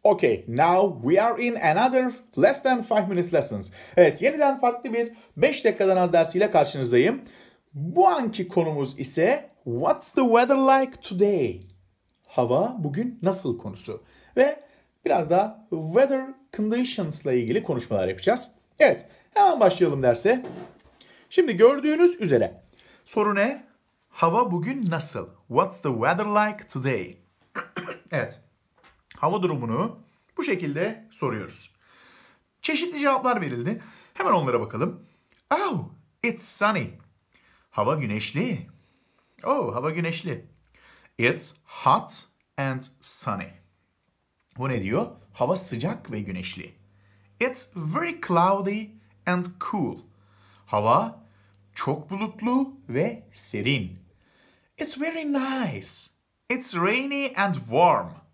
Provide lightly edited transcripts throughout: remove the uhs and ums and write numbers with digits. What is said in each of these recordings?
Okay, now we are in another less than 5 minutes lessons. Evet, yeniden farklı bir 5 dakikadan az dersiyle karşınızdayım. Bu anki konumuz ise What's the weather like today? Hava bugün nasıl konusu. Ve biraz da weather conditions ile ilgili konuşmalar yapacağız. Evet, hemen başlayalım derse. Şimdi gördüğünüz üzere soru ne? Hava bugün nasıl? What's the weather like today? Evet. Hava durumunu bu şekilde soruyoruz. Çeşitli cevaplar verildi. Hemen onlara bakalım. Oh, it's sunny. Hava güneşli. Oh, hava güneşli. It's hot and sunny. Bu ne diyor? Hava sıcak ve güneşli. It's very cloudy and cool. Hava çok bulutlu ve serin. It's very nice. It's rainy and warm.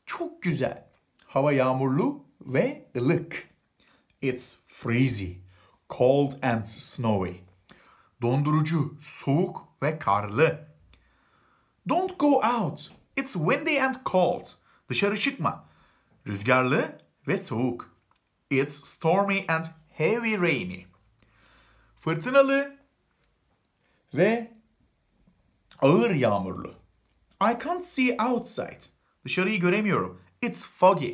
Çok güzel. Hava yağmurlu ve ılık. It's freezy, cold and snowy. Dondurucu, soğuk ve karlı. Don't go out. It's windy and cold. Dışarı çıkma. Rüzgarlı ve soğuk. It's stormy and heavy rainy. Fırtınalı ve ağır yağmurlu. I can't see outside. Dışarıyı göremiyorum. It's foggy.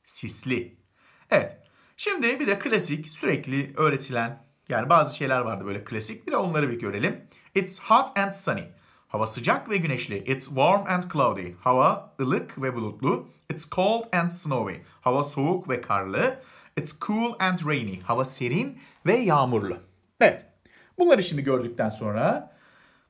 Sisli. Evet. Şimdi bir de klasik, sürekli öğretilen, yani bazı şeyler vardı böyle klasik. Bir de onları bir görelim. It's hot and sunny. Hava sıcak ve güneşli. It's warm and cloudy. Hava ılık ve bulutlu. It's cold and snowy. Hava soğuk ve karlı. It's cool and rainy. Hava serin ve yağmurlu. Evet. Bunları şimdi gördükten sonra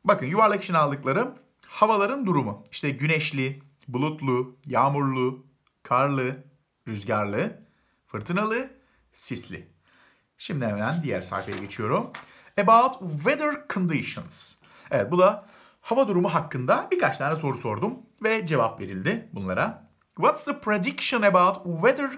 bakın yuvarlak için aldıklarım havaların durumu. İşte güneşli, bulutlu, yağmurlu, karlı, rüzgarlı, fırtınalı, sisli. Şimdi hemen diğer sayfaya geçiyorum. About weather conditions. Evet, bu da hava durumu hakkında birkaç tane soru sordum ve cevap verildi bunlara. What's the prediction about weather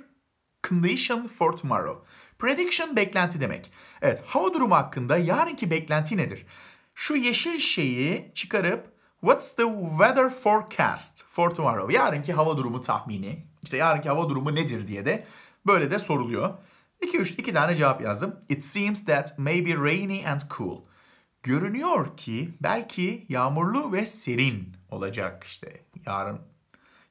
condition for tomorrow? Prediction beklenti demek. Evet, hava durumu hakkında yarınki beklenti nedir? Şu yeşil şeyi çıkarıp What's the weather forecast for tomorrow? Yarınki hava durumu tahmini. İşte yarınki hava durumu nedir diye de böyle de soruluyor. İki tane cevap yazdım. It seems that may be rainy and cool. Görünüyor ki belki yağmurlu ve serin olacak işte. Yarın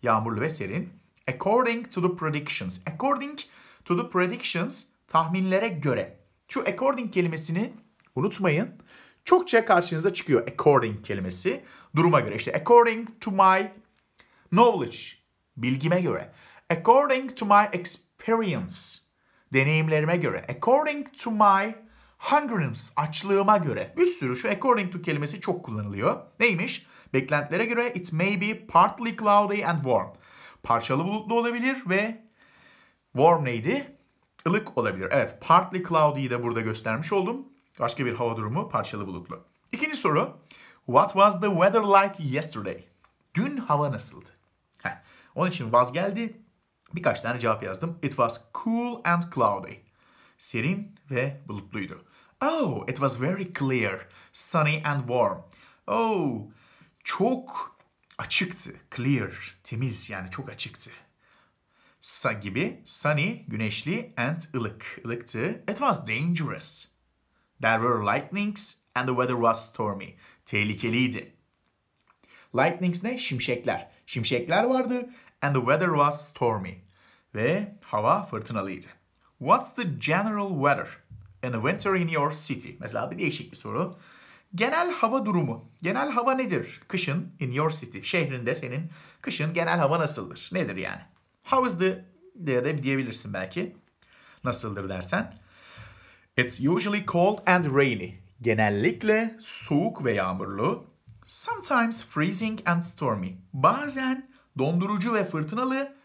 yağmurlu ve serin. According to the predictions. According to the predictions, tahminlere göre. Şu according kelimesini unutmayın. Çokça karşınıza çıkıyor according kelimesi. Duruma göre. İşte according to my knowledge. Bilgime göre. According to my experience. Deneyimlerime göre. According to my hungerness. Açlığıma göre. Bir sürü şu according to kelimesi çok kullanılıyor. Neymiş? Beklentilere göre it may be partly cloudy and warm. Parçalı bulutlu olabilir ve warm neydi? Ilık olabilir. Evet, partly cloudy'yi de burada göstermiş oldum. Başka bir hava durumu, parçalı bulutlu. İkinci soru. What was the weather like yesterday? Dün hava nasıldı? Onun için was geldi. Birkaç tane cevap yazdım. It was cool and cloudy. Serin ve bulutluydu. Oh, it was very clear, sunny and warm. Oh, çok açıktı. Clear, temiz, yani çok açıktı. Gibi sunny, güneşli and ılık. Ilıktı. It was dangerous. There were lightnings and the weather was stormy. Tehlikeliydi. Lightnings ne? Şimşekler. Şimşekler vardı and the weather was stormy. Ve hava fırtınalıydı. What's the general weather in the winter in your city? Mesela bir değişik bir soru. Genel hava durumu. Genel hava nedir? Kışın in your city. Şehrinde senin kışın genel hava nasıldır? Nedir yani? How is the diye de diyebilirsin belki. Nasıldır dersen. It's usually cold and rainy. Genellikle soğuk ve yağmurlu. Sometimes freezing and stormy. Bazen dondurucu ve fırtınalı.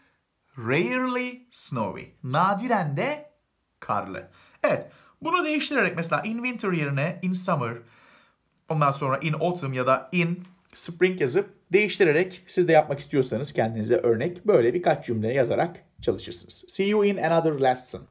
Rarely snowy. Nadiren de karlı. Evet, bunu değiştirerek mesela in winter yerine in summer, ondan sonra in autumn ya da in spring yazıp değiştirerek siz de yapmak istiyorsanız kendinize örnek böyle birkaç cümle yazarak çalışırsınız. See you in another lesson.